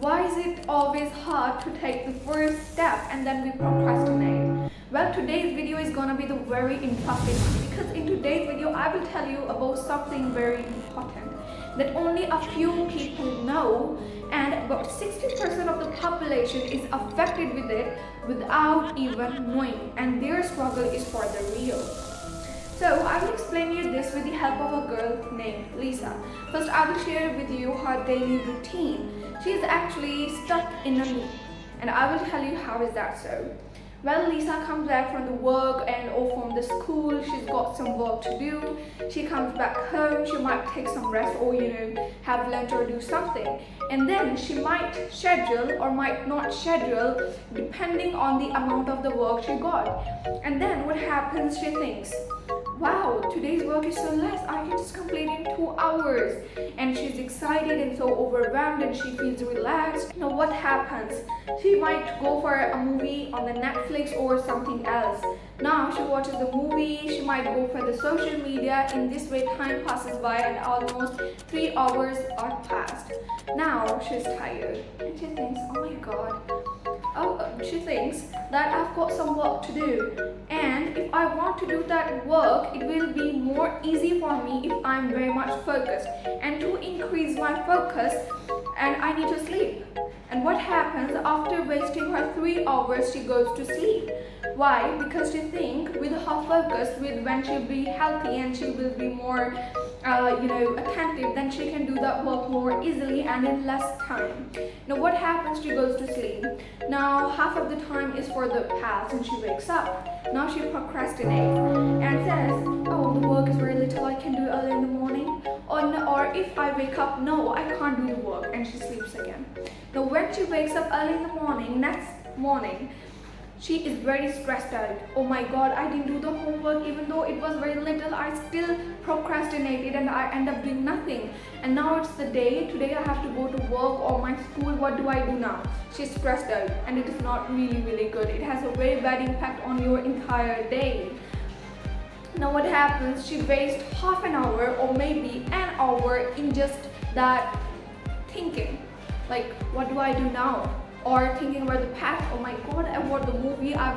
Why is it always hard to take the first step and then we procrastinate? Well, today's video is gonna be the very interesting one, because in today's video I will tell you about something very important that only a few people know, and about 60% of the population is affected with it without even knowing, and their struggle is for the real. So I will explain you this with the help of a girl named Lisa. First, I will share with you her daily routine. She is actually stuck in a loop, and I will tell you how is that so. Well, Lisa comes back from the work or from the school. She's got some work to do. She comes back home. She might take some rest or have lunch or do something, and then she might schedule or might not schedule depending on the amount of the work she got. And then what happens? She thinks, wow, today's work is so less, I can just complete in 2 hours. And she's excited and so overwhelmed and she feels relaxed. Now what happens? She might go for a movie on the Netflix or something else. Now she watches the movie, she might go for the social media. In this way time passes by and almost 3 hours are passed. Now she's tired and she thinks, oh my god. She thinks that I've got some work to do, and if I want to do that work, it will be more easy for me if I'm very much focused. And to increase my focus, and I need to sleep. And what happens after wasting her 3 hours? She goes to sleep. Why? Because she thinks with her focus, when she'll be healthy and she will be more attentive, then she can do that work more easily and in less time. Now what happens? She goes to sleep. Now half of the time is for the past and she wakes up. Now she procrastinates and says, oh, the work is very little, I can do it early in the morning. Or if I wake up, no, I can't do the work, and she sleeps again. Now when she wakes up early in the morning, next morning, she is very stressed out. Oh my god, I didn't do the homework, even though it was very little, I still procrastinated and I end up doing nothing. And now it's the day, today I have to go to work or my school, what do I do now? She's stressed out and it is not really good. It has a very bad impact on your entire day. Now what happens? She wastes half an hour or maybe an hour in just that thinking. Like, what do I do now? Or thinking about the past, oh my god, I watched the movie, I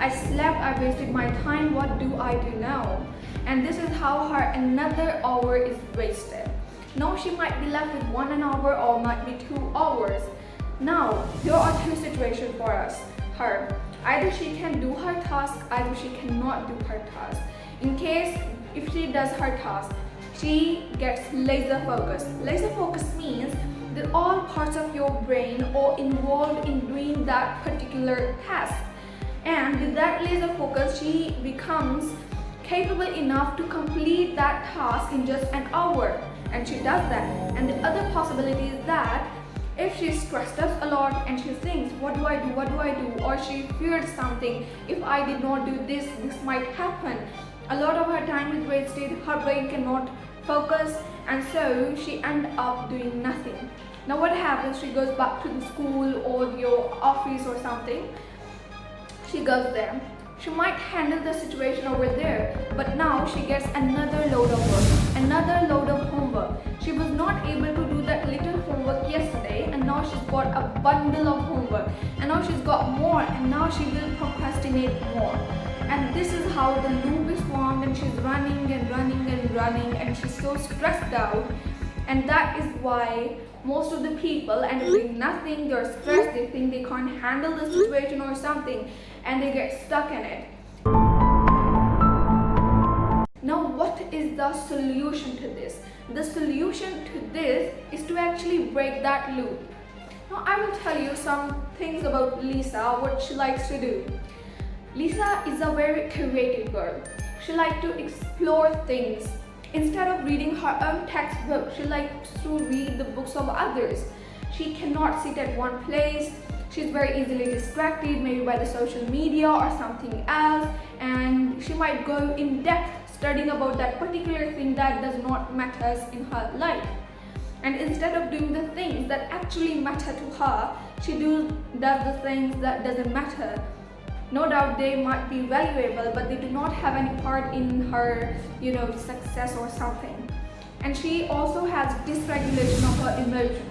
slept, I wasted my time, what do I do now? And this is how her another hour is wasted. Now she might be left with 1 hour or might be 2 hours. Now, there are two situations for her. Either she can do her task, either she cannot do her task. In case, if she does her task, she gets laser focused. Laser focus means that all parts of your brain are involved in doing that particular task. And with that laser focus, she becomes capable enough to complete that task in just an hour. And she does that. And the other possibility is that if she's stressed out a lot and she thinks, what do I do, what do I do? Or she fears something, if I did not do this, this might happen. A lot of her time is wasted, her brain cannot focus, and so she ends up doing nothing. Now what happens? She goes back to the school or your office or something. She goes there. She might handle the situation over there, but now she gets another load of work, another load of homework. She was not able to do that little homework yesterday, and now she's got a bundle of homework, and now she's got more, and now she will procrastinate more. And this is how the loop is formed, and she's running and running and running, and she's so stressed out. And that is why most of the people end up doing nothing. They're stressed, they think they can't handle the situation or something, and they get stuck in it. Now what is the solution to this? The solution to this is to actually break that loop. Now I will tell you some things about Lisa, what she likes to do. Lisa is a very creative girl. She likes to explore things. Instead of reading her own textbook, she likes to read the books of others. She cannot sit at one place. She's very easily distracted, maybe by the social media or something else, and she might go in depth studying about that particular thing that does not matter in her life. And instead of doing the things that actually matter to her, she does the things that doesn't matter. No doubt they might be valuable, but they do not have any part in her, success or something. And she also has dysregulation of her emotions.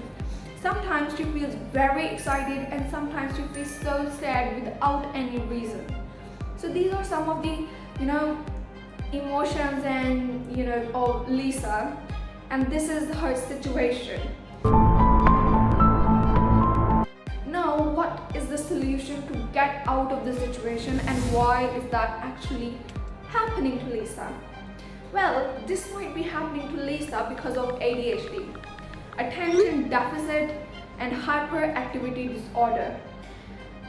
Sometimes she feels very excited and sometimes she feels so sad without any reason. So these are some of the, emotions and, of Lisa, and this is her situation. Now, what is the solution to get out of the situation and why is that actually happening to Lisa? Well, this might be happening to Lisa because of ADHD, attention deficit and hyperactivity disorder.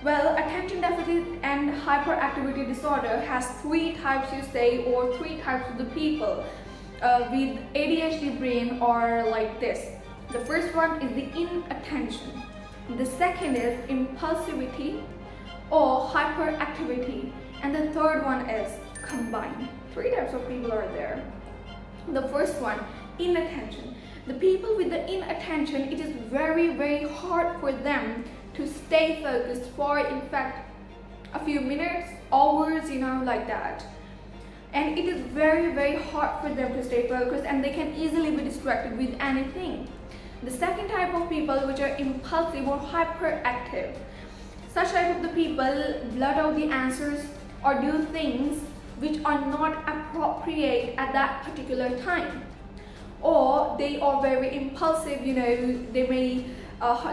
Well, attention deficit and hyperactivity disorder has three types, you say, or three types of the people with ADHD brain are like this. The first one is the inattention. The second is impulsivity or hyperactivity. And the third one is combined. Three types of people are there. The first one, inattention. The people with the inattention, it is very, very hard for them to stay focused for, in fact, a few minutes, hours, like that. And it is very, very hard for them to stay focused and they can easily be distracted with anything. The second type of people, which are impulsive or hyperactive. Such type of the people blurt out the answers or do things which are not appropriate at that particular time. Or they are very impulsive, they may,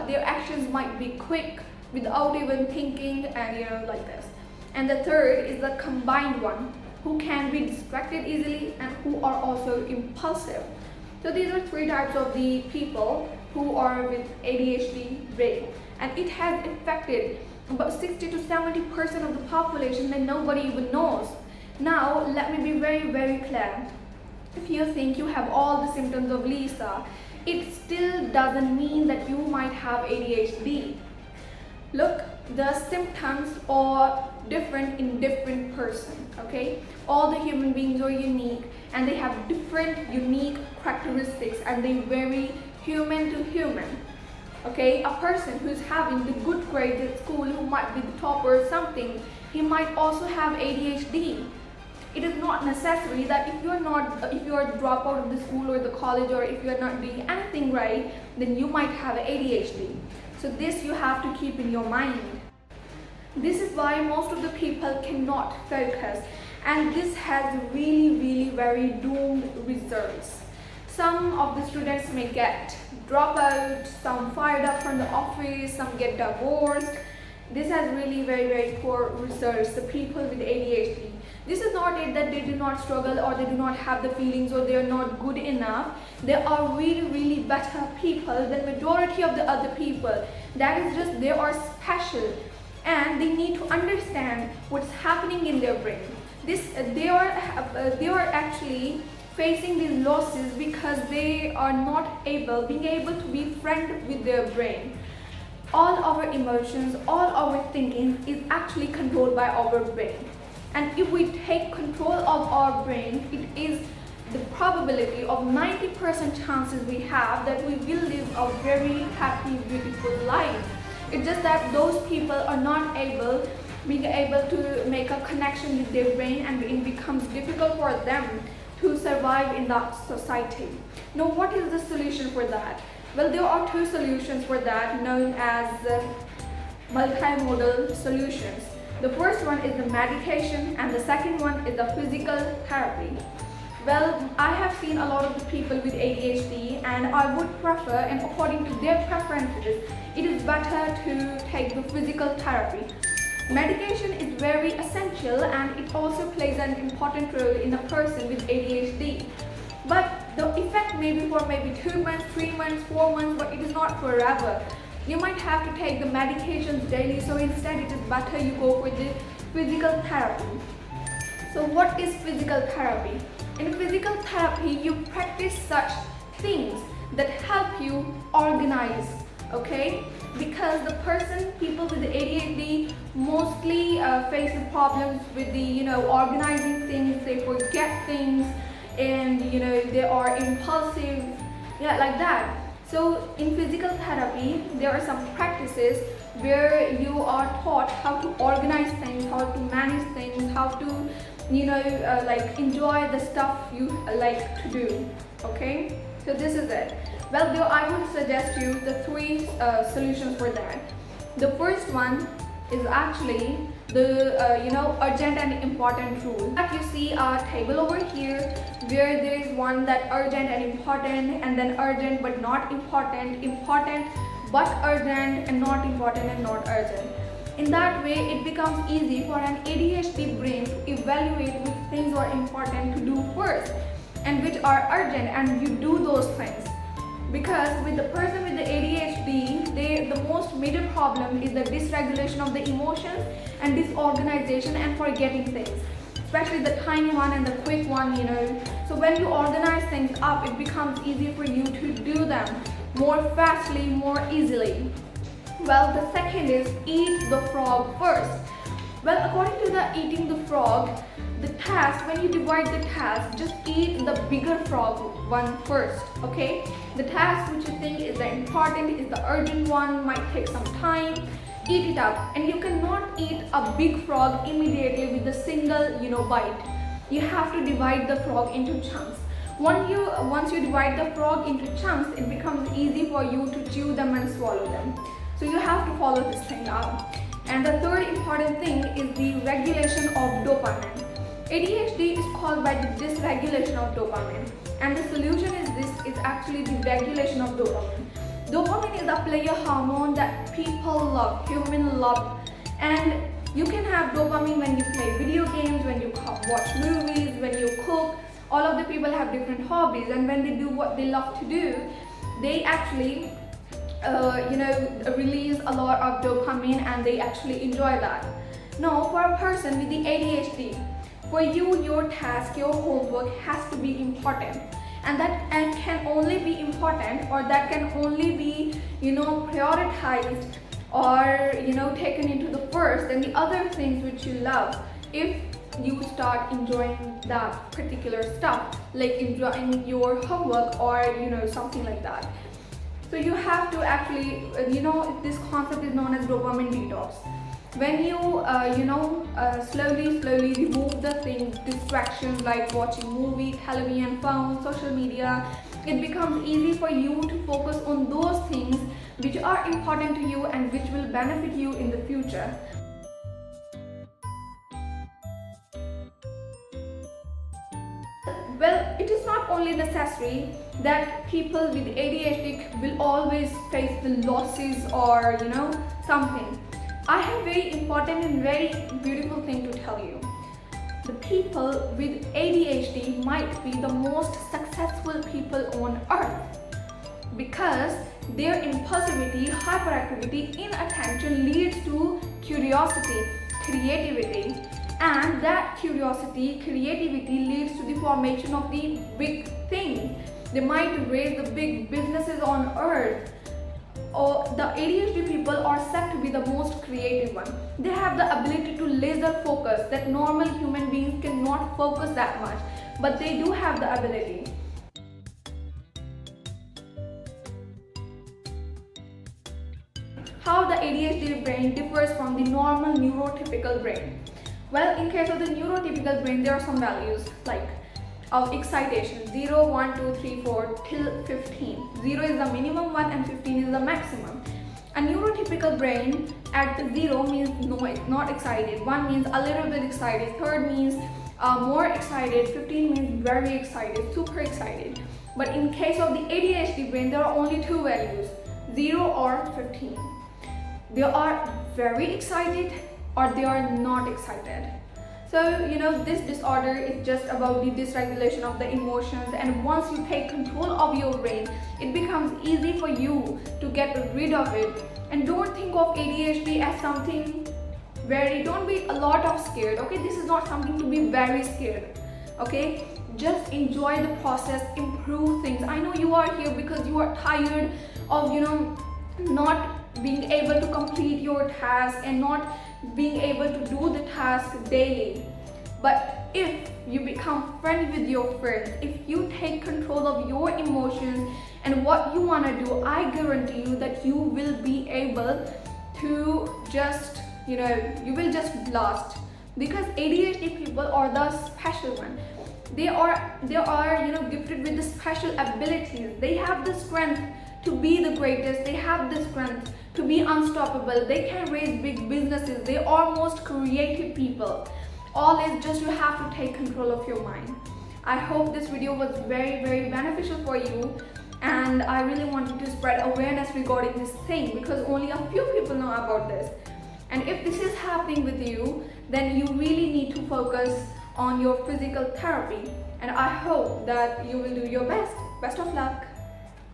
their actions might be quick without even thinking and like this. And the third is the combined one, who can be distracted easily and who are also impulsive. So these are three types of the people who are with ADHD brain, and it has affected about 60 to 70% of the population that nobody even knows. Now, let me be very, very clear. If you think you have all the symptoms of Lisa, it still doesn't mean that you might have ADHD. Look, the symptoms are different in different person, okay? All the human beings are unique and they have different unique characteristics and they vary human to human. Okay, a person who's having the good grades at school, who might be the topper or something, he might also have ADHD. It is not necessary that if you are a dropout of the school or the college, or if you are not doing anything right, then you might have ADHD. So this you have to keep in your mind. This is why most of the people cannot focus, and this has really, really very doomed results. Some of the students may get dropout, some fired up from the office, some get divorced. This has really very, very poor results, the people with ADHD. This is not it that they do not struggle or they do not have the feelings or they are not good enough. They are really, really better people than majority of the other people. That is just they are special and they need to understand what's happening in their brain. They are actually facing these losses because they are not being able to be friend with their brain. All our emotions, all our thinking is actually controlled by our brain. And if we take control of our brain, it is the probability of 90% chances we have that we will live a very happy, beautiful life. It's just that those people are not being able to make a connection with their brain, and it becomes difficult for them to survive in that society. Now, what is the solution for that? Well, there are two solutions for that, known as multimodal solutions. The first one is the medication and the second one is the physical therapy. Well, I have seen a lot of the people with ADHD and I would prefer, and according to their preferences, it is better to take the physical therapy. Medication is very essential and it also plays an important role in a person with ADHD. But the effect may be for maybe 2 months, 3 months, 4 months, but it is not forever. You might have to take the medications daily, so instead it is better you go for the physical therapy. So what is physical therapy? In physical therapy, you practice such things that help you organize, okay? Because people with the ADHD mostly face the problems with the, organizing things, they forget things, and, they are impulsive, like that. So in physical therapy, there are some practices where you are taught how to organize things, how to manage things, how to, enjoy the stuff you like to do, okay? So this is it. Well, there I would suggest you the three solutions for that. The first one is actually the urgent and important rule. That you see a table over here where there is one that urgent and important, and then urgent but not important, important but urgent, and not important and not urgent. In that way, it becomes easy for an ADHD brain to evaluate which things are important to do first and which are urgent, and you do those things. Because with the person with the ADHD, the most major problem is the dysregulation of the emotions and disorganization and forgetting things, especially the tiny one and the quick one, So when you organize things up, it becomes easy for you to do them more fastly, more easily. Well, the second is eat the frog first. Well, according to the eating the frog, the task, when you divide the task, just eat the bigger frog one first, okay? The task which you think is the important, is the urgent one, might take some time, eat it up. And you cannot eat a big frog immediately with a single, bite. You have to divide the frog into chunks. Once you divide the frog into chunks, it becomes easy for you to chew them and swallow them. So you have to follow this thing out. And the third important thing is the regulation of dopamine. ADHD is caused by the dysregulation of dopamine, and the solution is actually the regulation of dopamine. Dopamine is a player hormone that people love, humans love, and you can have dopamine when you play video games, when you watch movies, when you cook. All of the people have different hobbies, and when they do what they love to do, they actually release a lot of dopamine, and they actually enjoy that. Now, for a person with the ADHD, for you, your task, your homework has to be important, and that can only be important, or that can only be prioritized, or taken into the first than the other things which you love, if you start enjoying that particular stuff, like enjoying your homework or something like that. So you have to actually, this concept is known as dopamine detox. When you slowly remove the things, distractions like watching movie, television, phone, social media, it becomes easy for you to focus on those things which are important to you and which will benefit you in the future. Well, it is not only necessary that people with ADHD will always face the losses or something. I have very important and very beautiful thing to tell you. The people with ADHD might be the most successful people on earth, because their impulsivity, hyperactivity, inattention leads to curiosity, creativity, and that curiosity, creativity leads to the formation of the big things. They might raise the big businesses on earth. Or the ADHD people are said to be the most creative one. They have the ability to laser focus that normal human beings cannot focus that much, but they do have the ability. How the ADHD brain differs from the normal neurotypical brain. Well, in case of the neurotypical brain, there are some values like of excitation 0, 1, 2, 3, 4 till 15. 0 is the minimum one and 15 is the maximum. A neurotypical brain at 0 means no, it's not excited. 1 means a little bit excited. 3rd means more excited. 15 means very excited, super excited. But in case of the ADHD brain, there are only 2 values, 0 or 15. They are very excited or they are not excited. So, this disorder is just about the dysregulation of the emotions, and once you take control of your brain, it becomes easy for you to get rid of it. And don't think of ADHD as something don't be a lot of scared, okay? This is not something to be very scared, okay? Just enjoy the process, improve things. I know you are here because you are tired of, not being able to complete your task and not being able to do the task daily. But if you become friends with your friends, if you take control of your emotions and what you want to do, I guarantee you that you will be able to just, you will just blast. Because ADHD people are the special one. They are gifted with the special abilities. They have the strength to be the greatest. They have the strength to be unstoppable. They can raise big businesses. They are most creative people. All is just you have to take control of your mind. I hope this video was very, very beneficial for you, and I really wanted to spread awareness regarding this thing because only a few people know about this. And if this is happening with you, then you really need to focus on your physical therapy, and I hope that you will do your best. Best of luck.